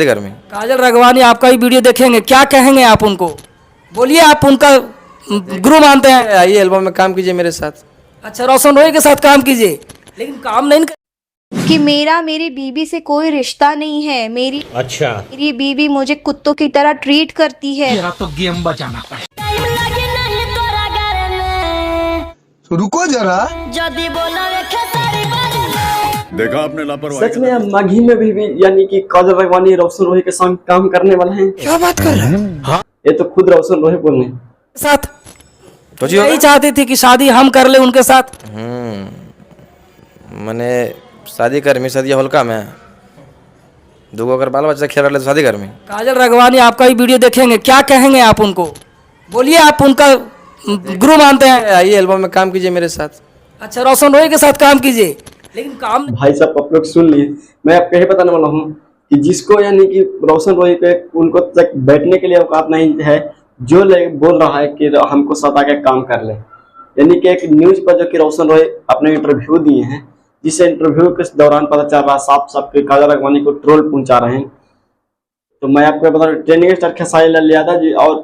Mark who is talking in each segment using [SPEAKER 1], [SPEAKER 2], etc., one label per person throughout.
[SPEAKER 1] शादी घर में।
[SPEAKER 2] काजल राघवानी आपका ही वीडियो देखेंगे, क्या कहेंगे आप उनको? बोलिए, आप उनका गुरु मानते हैं।
[SPEAKER 1] आइए एल्बम में काम कीजिए मेरे साथ।
[SPEAKER 2] अच्छा, रोशन रोही के साथ काम कीजिए, लेकिन काम नहीं
[SPEAKER 3] कि मेरी बीवी से कोई रिश्ता नहीं है। मेरी बीवी मुझे कुत्तों की तरह ट्रीट करती है।
[SPEAKER 2] तो गेम बचाना पड़े।
[SPEAKER 4] रुको जरा,
[SPEAKER 5] देखा आपने लापरवाही।
[SPEAKER 6] सच में माघी में भी यानी कि काजल राघवानी रोशन रोही के संग काम करने वाले हैं।
[SPEAKER 2] क्या बात कर रहे हैं? हाँ,
[SPEAKER 6] ये तो खुद रोशन रोही बोल रहे हैं।
[SPEAKER 2] साथ
[SPEAKER 1] तो जी
[SPEAKER 2] यही चाहती थी कि शादी हम कर ले उनके साथ।
[SPEAKER 1] मैंने शादी कर में शादी हल्का में दूगो अगर बाल बच्चा खेल रहे तो शादी घर में।
[SPEAKER 2] काजल राघवानी आपका ही वीडियो देखेंगे, क्या कहेंगे आप उनको? बोलिए, आप उनका गुरु मानते हैं।
[SPEAKER 1] आइए एल्बम में काम कीजिए मेरे साथ।
[SPEAKER 2] अच्छा, रोशन रोही के साथ काम कीजिए, लेकिन काम
[SPEAKER 6] भाई साहब आप लोग सुन लिए, मैं आपको यही बताने वाला हूँ कि जिसको यानी कि रोशन रोही पे उनको तक बैठने के लिए औकात नहीं है, जो बोल रहा है कि हमको सता के काम कर ले, यानी कि एक न्यूज पर जो कि रोशन रोही अपने इंटरव्यू दिए हैं, जिस इंटरव्यू के दौरान पता चल रहा साफ साफ कि काजल राघवानी को ट्रोल पहुंचा रहे हैं। तो मैं आपको बता रहा, ट्रेंडिंग स्टार खेसारी लाल यादव जी और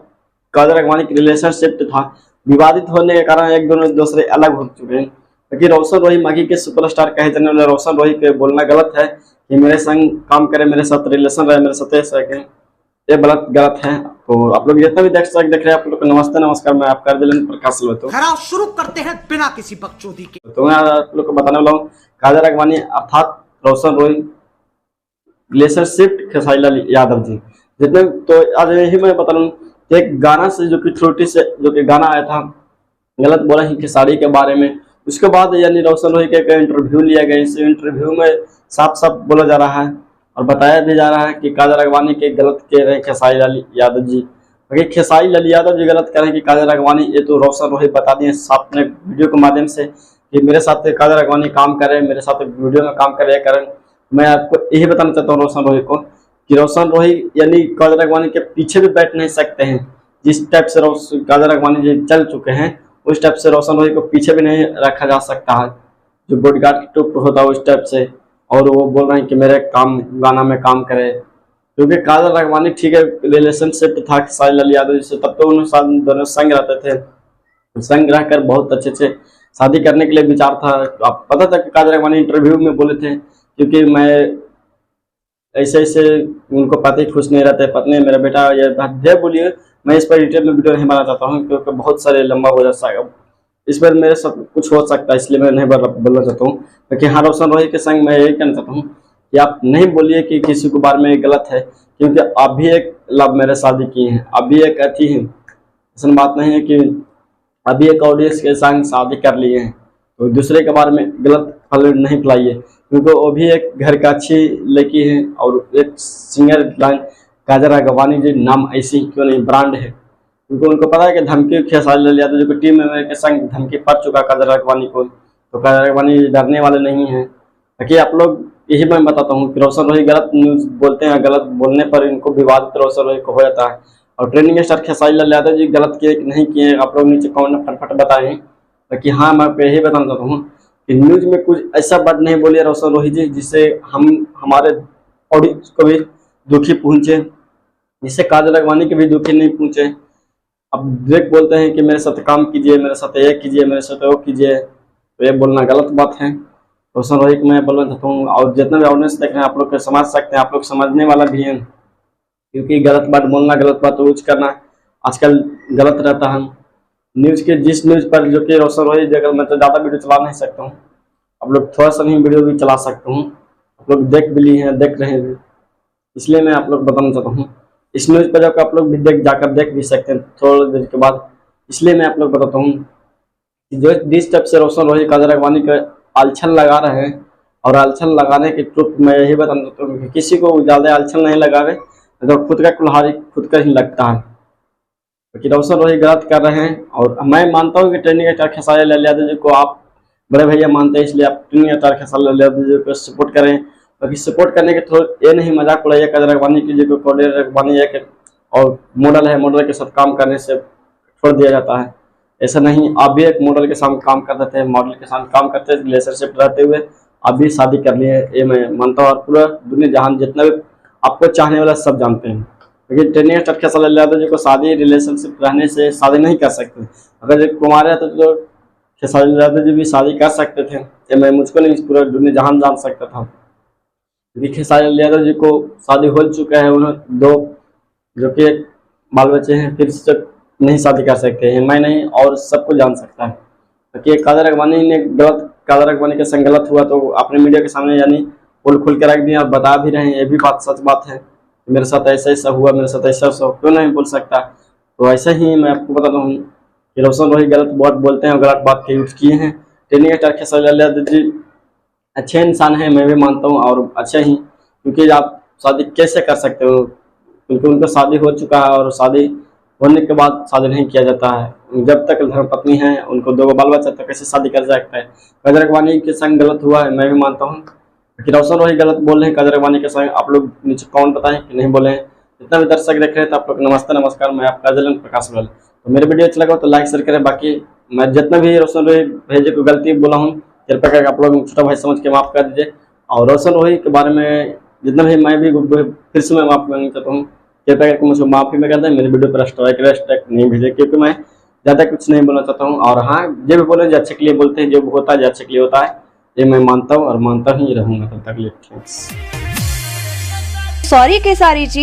[SPEAKER 6] काजल राघवानी की रिलेशनशिप था, विवादित होने के कारण एक दोनों दूसरे अलग हो चुके हैं। लेकिन रोशन रोही माघी के सुपरस्टार कहे जाने वाले रोशन रोही के बोलना गलत है कि मेरे संग काम करे, मेरे साथ रिलेशन रहे, मेरे साथ सके, ये गलत है। तो आप लोग जितना भी देख रहे हैं, आप लोग को नमस्ते नमस्कार। मैं आपका प्रकाश तो
[SPEAKER 7] शुरू करते हैं बिना किसी बकचोदी के।
[SPEAKER 6] तो मैं आप लोग को बताने वाला हूँ काजल राघवानी अर्थात रोशन रोही रिलेशनशिप खेसारी लाल यादव जी जितने। तो आज यही मैं बता रहा हूँ, एक गाना से जो कि थ्रोटी से जो कि गाना आया था, गलत बोला ही खेसारी के बारे में। उसके बाद यानी रोशन रोही का इंटरव्यू लिया गया। इस इंटरव्यू में साफ साफ बोला जा रहा है और बताया भी जा रहा है कि काजल राघवानी के गलत कह रहे हैं खेसारी लाल यादव जी। बाकी खेसारी लाल यादव जी गलत कह रहे हैं कि काजल राघवानी, ये तो रोशन रोही बता दिए साफ ने वीडियो के माध्यम से कि मेरे साथ काजल राघवानी काम करे, मेरे साथ वीडियो में काम करे करें। मैं आपको यही बताना चाहता हूँ रोशन रोही को कि रोशन रोही यानी काजल राघवानी के पीछे भी बैठ नहीं सकते हैं। जिस टाइप से काजल राघवानी जी चल चुके हैं, उस टाइप से रोशन रोही को पीछे भी नहीं रखा जा सकता है, जो बॉडीगार्ड की टुक होता है उस टाइप से। और वो बोल रहे हैं कि मेरे काम गाना में काम करे, क्योंकि काजल राघवानी ठीक है रिलेशनशिप था खेसारी लाल यादव से, तब तो उन्होंने दोनों संग रहते थे, संग रहकर बहुत अच्छे से शादी करने के लिए विचार था। आप पता था कि काजल राघवानी इंटरव्यू में बोले थे, क्योंकि मैं ऐसे ऐसे उनको पति खुश नहीं रहते, पत्नी मेरा बेटा ये बात बोलिए। मैं इस पर डिटेल में वीडियो नहीं बनाना चाहता हूँ क्योंकि बहुत सारे लंबा हो जाता है, इस पर मेरे साथ कुछ हो सकता है, इसलिए मैं नहीं बोलना चाहता हूँ। लेकिन हाँ, रोशन रोही के संग मैं यही कहना चाहता हूँ कि आप नहीं बोलिए कि किसी के बारे में गलत है, क्योंकि आप भी एक लव मैरिज शादी की हैं, आप भी एक अथी हैं। ऐसा बात नहीं है कि अभी एक ऑडियंस के संग शादी कर लिए हैं तो दूसरे के बारे में गलत फल नहीं फैलाइए, क्योंकि वो भी एक घर का अच्छी लड़की है और एक सिंगर लाइन काजल राघवानी जी नाम ऐसी क्यों नहीं ब्रांड है, क्योंकि उनको पता है कि धमकी खेसारी लाल यादव जी को टीम मेंबर के संग धमकी पड़ चुका काजल राघवानी को, तो काजल राघवानी डरने वाले नहीं हैं। ताकि आप लोग यही मैं बताता हूँ कि रोशन रोही गलत न्यूज़ बोलते हैं, गलत बोलने पर इनको विवादित रोशन रोही को हो जाता है। और ट्रेंडिंग स्टार खेसारी लाल यादव जी गलत किए कि नहीं किए, आप लोग नीचे कमेंट में फटफट बताएं। ताकि हाँ, मैं आपको यही बताना चाहता हूँ कि न्यूज़ में कुछ ऐसा वर्ड नहीं बोलिए रोशन रोही जी जिससे हमारे ऑडियंस को भी दुखी पहुँचे, जिससे काजल राघवानी के भी दुखी नहीं पहुँचे। अब डायरेक्ट बोलते हैं कि मेरे साथ काम कीजिए, मेरे साथ ये कीजिए, मेरे साथ वो कीजिए, तो ये बोलना गलत बात है। रोशन रोही को मैं बोलना चाहता हूँ और जितना भी ऑडियंस देख रहे हैं आप लोग समझ सकते हैं, आप लोग समझने वाला भी हैं, क्योंकि गलत बात बोलना, गलत बात यूज करना आजकल गलत रहता है। न्यूज़ के जिस न्यूज़ पर जो कि रोशन रोही जगह मैं तो ज़्यादा वीडियो चला नहीं सकता हूँ, आप लोग थोड़ा सा नहीं वीडियो भी चला सकता हूँ, आप लोग देख भी लिए हैं, देख रहे हैं, इसलिए मैं आप लोग बताना चाहता हूँ। इस न्यूज़ पर जाकर आप लोग भी जाकर देख भी सकते हैं थोड़ी देर के बाद, इसलिए मैं आप लोग बताता हूँ कि जो जिस टाइप से रोशन रोही काजल राघवानी का आलछन लगा रहे हैं, और आलछन लगाने के ट्रुप मैं यही बताना चाहता हूँ कि किसी को ज़्यादा आलछन नहीं लगावे तो खुद का कुल्हाड़ी खुद का ही लगता है, क्योंकि रोशन रोही गलत कर रहे हैं। और मैं मानता हूँ कि ट्रेंडिंग स्टार खेसारी लाल यादव जी को आप बड़े भैया मानते हैं, इसलिए आप ट्रेंडिंग स्टार खेसारी लाल यादव जी को सपोर्ट करें। बाकी सपोर्ट करने के थोड़ा ये नहीं मजाक उड़ाइए काजल राघवानी की, जो काजल राघवानी है और मॉडल है, मॉडल के साथ काम करने से छोड़ दिया जाता है, ऐसा नहीं। आप भी एक मॉडल के साथ काम करते थे, मॉडल के साथ काम करते थे, रिलेशनशिप रहते हुए आप भी शादी कर लिए, ये मैं मानता हूँ। और पूरा दुनिया जहान जितना भी आपको चाहने वाला सब जानते हैं। लेकिन ट्रेनिंग स्टार खेसारी लाल यादव जी को शादी रिलेशनशिप रहने से शादी नहीं कर सकते। अगर जो कुमार रहते तो खेसारी लाल यादव जी भी शादी कर सकते थे, ये मैं मुझको नहीं पूरा दुनिया जहान जान सकता था। क्योंकि खेसारी लाल यादव जी को शादी हो चुका है, उन्हें 2 जो कि बाल बच्चे हैं, फिर से नहीं शादी कर सकते हैं। मैं नहीं और सबको जान सकता है। क्योंकि कादर अगवानी ने कादर अगवानी के संग गलत हुआ तो अपने मीडिया के सामने यानी खोल खोल के रख दिया और बता भी रहे हैं। ये भी बात सच बात है, मेरे साथ ऐसा ऐसा हुआ, मेरे साथ ऐसा ऐसा क्यों नहीं बोल सकता। तो ऐसा ही मैं आपको बताता हूँ कि रोशन रोही गलत बहुत बोलते हैं और गलत बात के यूज किए हैं। ट्रेनिंग स्टार खेसारी लाल यादव जी अच्छे इंसान हैं, मैं भी मानता हूँ, और अच्छे ही, क्योंकि आप शादी कैसे कर सकते हो, क्योंकि उनको शादी हो चुका है और शादी होने के बाद शादी नहीं किया जाता है। जब तक धर्मपत्नी है, उनको 2 बाल बच्चा तक कैसे शादी कर सकता है। कादर अगवानी के संग गलत हुआ है, मैं भी मानता हूँ कि रोशन रोही गलत बोल रहे हैं कादर अगवानी के संग। आप लोग नीचे कौन बताएं कि नहीं बोले हैं। जितना भी दर्शक देख रहे हैं तो आप लोग नमस्ते नमस्कार, मैं आपका जलन प्रकाश लाल। तो मेरे वीडियो अच्छा लगा तो लाइक शेयर करें। बाकी मैं जितना भी रोशन रोही भेजे को गलती बोला हूँ, कृपया करके आप लोग छोटा भाई समझ के माफ़ कर दीजिए। और रोशन रोही के बारे में जितना भी मैं भी फिर से मैं माफ़ी मांगना चाहता हूँ, कृपया करके मुझे माफ़ी में कर दें। मेरे वीडियो पर स्ट्राइक नहीं भेजे, क्योंकि मैं ज़्यादा कुछ नहीं बोलना चाहता हूँ। और हाँ, जो भी बोले जो अच्छे के लिए बोलते हैं, जो होता है जो अच्छे के लिए होता है, ये मैं मानता हूँ और मानता ही रहूँगा तब तक।
[SPEAKER 3] सॉरी खेसारी जी।